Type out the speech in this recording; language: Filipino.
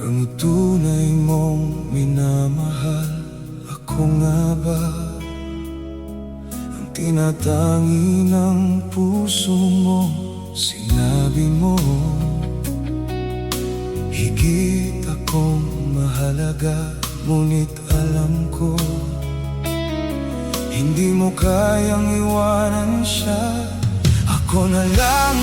Ang tunay mong minamahal, ako nga ba? Ang tinatangi ng puso mo, sinabi mo. Higit akong mahalaga, ngunit alam ko hindi mo kayang iwanan siya. Ako na lang